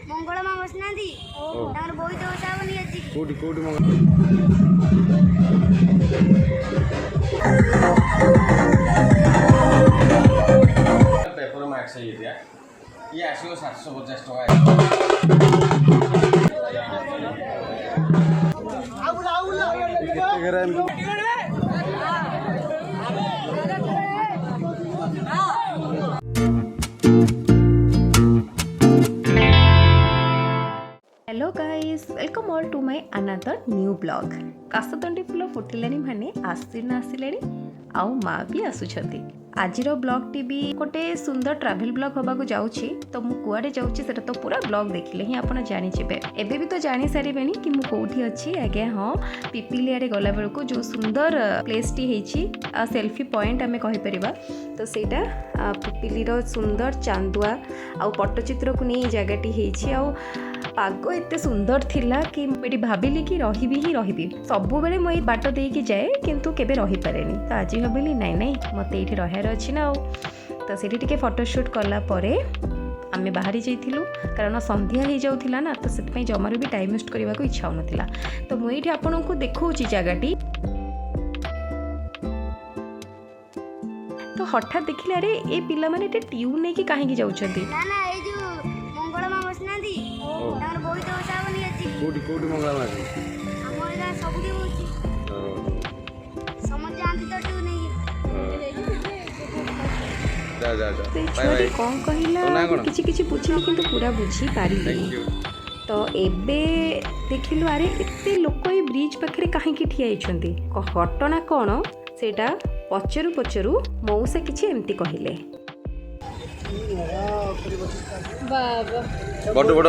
मंगल माँ बसना बोईत बसा हबनी आज कोटी कोटी पेपर मार्क्स ये आसो 750 hello guys welcome all to my another new blog कासतंडी फुल फुटिलानी माने आसीना आसिलेनी आउ माँ भी आसुछंती आजिर ब्लॉग टी भी गोटे सुंदर ट्रैवल ब्लॉग होबाकू जाउछि तो मु कुआडे जाउछि सेटा तो पूरा ब्लॉग देखिले ही आपण जानि जेबे एबे भी तो जानि सारिबेनी कि मु कोठी अछि आगे हां पिपिली आडे गला बेलको जो सुंदर प्लेस टी हेछि सेल्फी पॉइंट आमे कहि परिबा तो सेटा पिपिली रो सुंदर चांदुआ आ पट्टचित्र को नै जगहटी हेछि आ पाग एते सुंदर थिला कि मुझे भाविली कि रही सबु बेले मुझे बाट देकी जाए किंतु केबे रही पारेनी तो आज भाविली नाई नाई मत ये रहार अच्छी ना तो सीठी टिके फोटोशूट कला परे आमे बाहरी जाइथिलु कारण संध्या हो जाउथिला ना तो सेत जमार भी टाइम वेस्ट करने को इच्छा होनथिला तो मुझे आपन को देखौची जगहटी तो हठात देखिले अरे ए पिला माने ट्यूब नहीं कि कहीं जाउछंती ना ना ए जो मंगल माँ बसना बोईत बसा हबनी आज कोटी कोटी मंगला माँ हमर गाँ सबुठी होची समझ जानती तो ट्यूब नहीं जा जा जा से छुआटी कौन कहला किछि किछि पूछिली किंतु पूरा बुझी पारिली तो एबे देखिलु अरे एते लोक ए ब्रिज पाखरे काहे की ठिया हिचंती घटना कोन सेटा पचरु पचरु मौसा किछि एमती कहिले बड़ बड़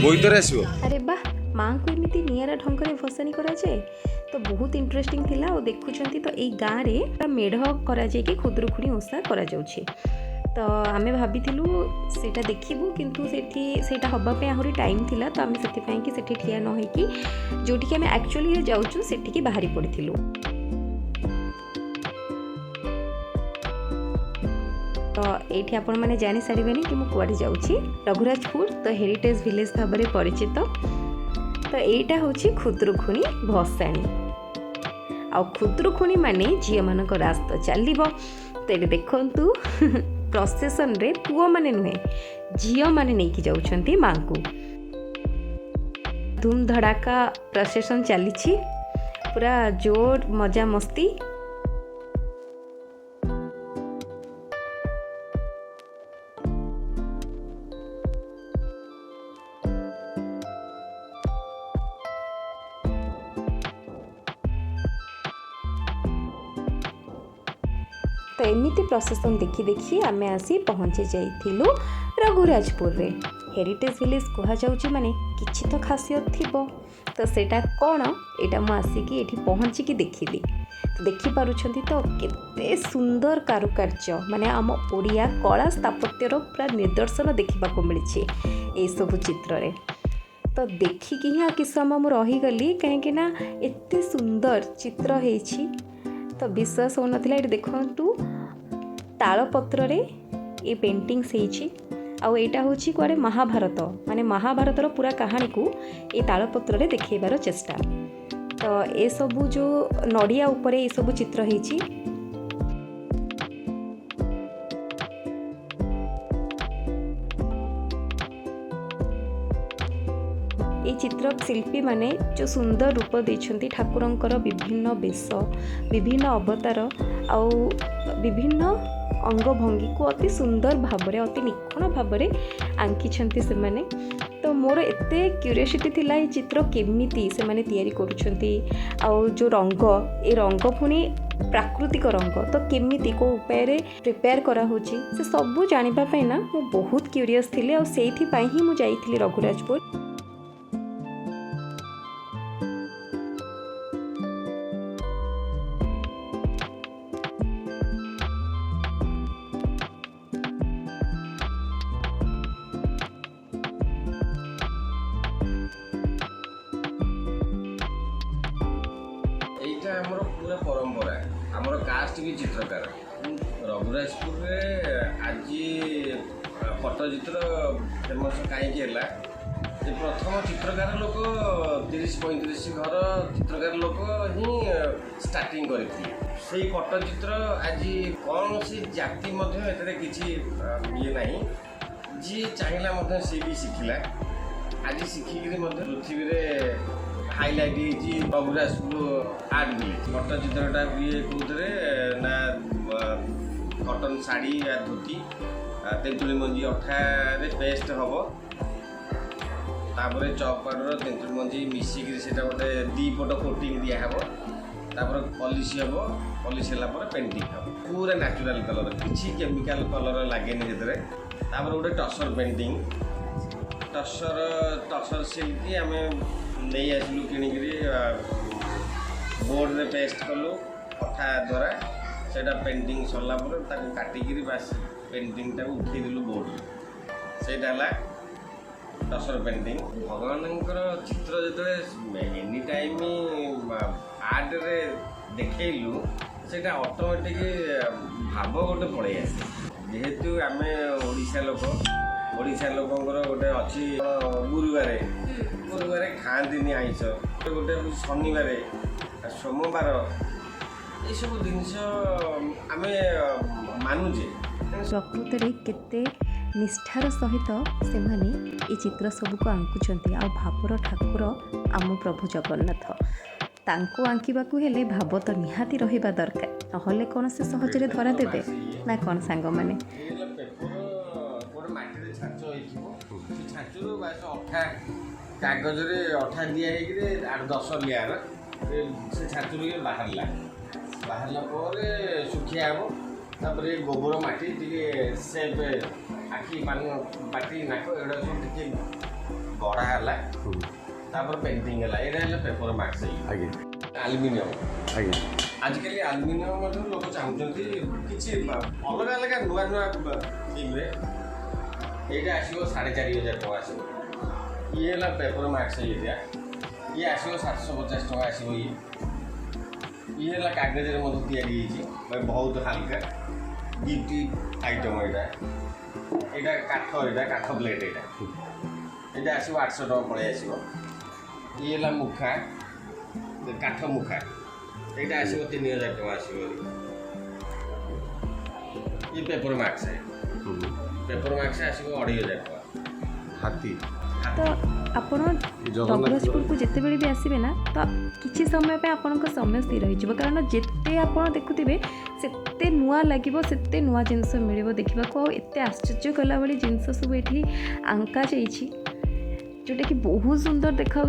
बोईत रे आसीबो अरे बा माँ को एमती निरा ढंग से भसानी करा जाए तो बहुत इंटरेस्टिंग थिला और देखुछंती तो एई गाँ रे मेढ़ करा जाए कि खुदरुखुणी ओषा करा जाउछि तो आमे भाबिथिलु सेटा देखिबु किंतु सेटा हबा पे आहुरी टाइम थिला तो आमे सेति पई कि सेठी ठिया न होई कि जोठी कि आमे एक्चुअली जाउछु सेठी कि बाहरी पड़िथिलु तो ये आपण मैंने जानी सारे कि मुझे कुआडे जाऊँगी रघुराजपुर तो हेरिटेज विलेज भाव में परिचित तो यहाँ हूँ खुदरुखुणी भसाणी आ खुदरुखुणी माने झील मान रास्त चलो तो ये देखु प्रोसेसन रे पुओ माने नुहे झील माने नहीं जाऊँगी माँ को धूम धड़ाका प्रोसेसन चली पूरा जोर मजा मस्ती तो एमती प्रोसेसन देखी देखी आमे आसी पहुँची जाइथिलु रघुराजपुर रे हेरिटेज विलेज कहा जाउची माने किछि तो खासियत थिबो तो सेटा कोन एटा मु आसिकी एठी पहुँची की देखिली तो देखि पारुछंती तो केते सुंदर कारुकार्य माने आम ओडिया कला स्थापत्यर पूरा निदर्शन देखा मिली ए सब चित्र रे तो देखिकी हाँ कि समय मु रही गली कहीं ना एते सुंदर चित्र हेछि तो विश्वास हो नथिला ये देखंतु तालपत्र रे ये पेंटिंग्स हेछि आ एटा होछि कुआडे महाभारत माने महाभारतर पूरा कहानी को ये तालपत्र रे देखैबार चेष्टा तो ए सबु जो नड़िया उपरे ये सबु चित्र हेछि ये चित्र शिल्पी माने जो सुंदर रूप देइछंती ठाकुरंकर विभिन्न वेश विभिन्न अवतार आउ विभिन्न अंग भंगी को अति सुंदर भावरे अति निखुण भावरे आंकिछंती से माने तो मोर एते क्यूरियोसिटी थिला ये चित्र केमिति से माने तयारी करूछंती आउ जो रंग ए रंग पुनी प्राकृतिक रंग तो केमिति को उपाय रे प्रिपेयर करा होची से सब जानिबा पई ना मु बहुत क्यूरियस थिले आ सेथि पई ही मु जाईथिली रघुराजपुर पूरा परंपरा आमर कास्ट भी चित्रकार रघुराजपुर आज पट्टचित्र फेमस कहीं प्रथम चित्रकार लोक 30-35 घर चित्रकार लोक ही स्टार्टिंग करते पट्टचित्र आज कौन सी जाति किसी ये ना जी चाहिए सी भी शिखला आज शिखिक पृथ्वी हाइलाइट रघुराजपुर आर्ट विलेज पट्टचित्रटा ये कौन ना कटन शाढ़ी या धोती तेंतुली मंजी अठारे पेस्ट हम तापर चक पाउडर तेंतुली मंजी मिसिक गोटे 2 पट कोटिंग दिहब तापर पॉलिश हम पॉलिश है पेंटिंग हम पूरा नेचुरल कलर किसी केमिकल कलर लगे तापर गोटे टसर पेंटिंग टसर सिल्क आम नहीं आसलु किणिकी बोर्ड रे पेस्ट कलु अठा द्वारा सेटा पेंटिंग सरला काटिकी बास पेंटिंग उठेदेलु बोर्ड से टसर पेंटिंग भगवान चित्र जो एनी टाइम आर्ट रे देखलु से ऑटोमेटिक भाव गोटे पड़े आसे जेहेतु आम ओडिशा लोकंर गोटे अच्छी गुरुवार खाती आइंस गोटे शनिवार सोमवार ये सब जिनस आम मानुचे प्रकृत में केते निष्ठार सहित से माने ये चित्र सबको आंकुचंती आ भावर ठाकुर आम प्रभु जगन्नाथ तांको आंकिबाकू हेले भाव तो निहाती रहिबा दरकार नहले कौन से सहजरे धरा देबे ना कौन सांग माने कागज अठा दिखाई 8-10 लेयर से छाचुर बाहर सुखिया हम तापर गोबर माटी सेप आखि मान पाटी नाक एगुड़ा सब टे गढ़ा है पेंटिंग है पेपर मार्क्स आलुमिनियम आजिकल आलुमिनियम लोक चाहते किसी अलग अलग नुआ नुआ थीम ये आसो 4,500 टका आसो ये है पेपर मार्क्स ये आसो 750 टका आसो ये है कागज या बहुत हल्का गिफ्ट आइटम यहाँ काठ ब्लेड यहाँ आसो 800 टका पड़े आसो ये है मुखा काठ मुखा यहाँ आसो 3,000 टका आसो ये पेपर मार्क्स है पेपर मार्क्स आसो 2,500 टका हाथी तो आपण रघुराजपुर को जिते बड़े भी आसबे ना तो किसी समय पे आपण समय स्थिर हो कारण जिते आप देखुवे से नुआ लगे से नुआ जिनस मिल देखा एत आश्चर्य कला भाई जिनस सब ये आंका जाइए जोटा कि बहुत सुंदर देखा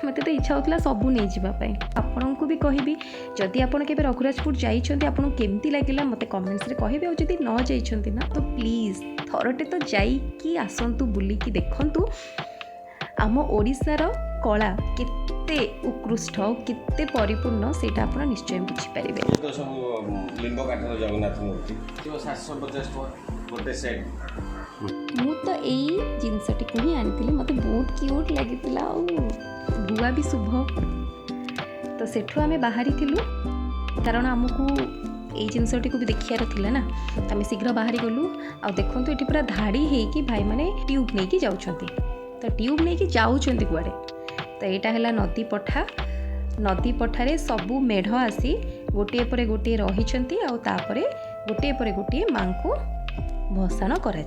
मत तो इच्छा होता सबू नहीं जावाई आपण को भी कहबी जदि आपड़ के रघुराजपुर जाइए आपको केमती लगे मत कमेंट्स रे कहबे और जदि न जाइए ना तो प्लीज थरटे तो जाइकी आसतु बुलिकी देखंतु आम ओडिशार कला केते उत्कृष्ट केते परिपूर्ण सेटा आपण निश्चय बुझी तो सब लिंब काठर जगन्नाथ मूर्ति 750 गोटे सेट मु तो यही जिनसटी को ही आनी मत बहुत क्यूट लगी बुआ भी शुभ तो सेठू आम बाहरी कारण आमको ये जिनसटी को भी देखार थिला ना आम शीघ्र बाहरी गलु आ देखु ये पूरा धाड़ी होगी भाई मैंने ट्यूब नहीं कि जाउछंती तो ट्यूब नहीं कि जाउछंती कुआडे तो यहाँ है नदी पठारे सबू मेढ़ आसी गोटे पर गोटे रही गोटे पर गोटे माँ को भसाण करा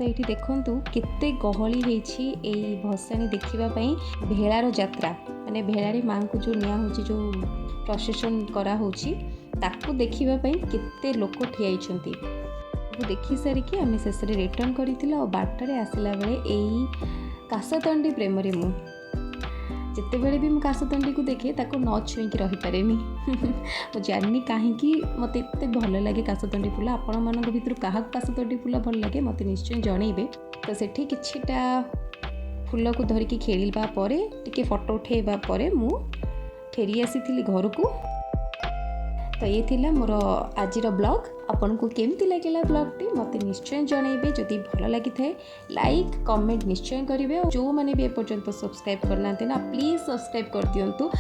तो ये देखु केते गहली होती भसाणी देखापी भेलार जात्रा माने भेलारे माँ को जो निया हो जो प्रोसेसन करा होची ताकू देखापी केते लोक ठिया देखी सारिकी आम शेष रिटर्न कर बाटर आसला बेले यही कासतंडी प्रेम मु जिते बड़े भी मुझे कासतंडी को देखे ताको न छुईकी रही पारे मुझे जानी कहीं मत एत भल लगे कासतंडी फूल आपण मान भर क्या कासतंडी फूल भल लगे मत निश्चय जनइबे। तो सेठी किछिटा फूल को धरिकी खेलिबा परे टिके फोटो उठेबा परे मु फेरी आसी घर को। तो ये थिला मोर आजिर ब्लॉग आपन को केमती लगिला ब्लॉगटी मत निश्चय जनइबे। जदि भल लगी थाए लाइक कमेंट निश्चय करेंगे। जो मैंने भी एपर्यंत सब्सक्राइब करना ना प्लीज सब्सक्राइब कर दिंतु।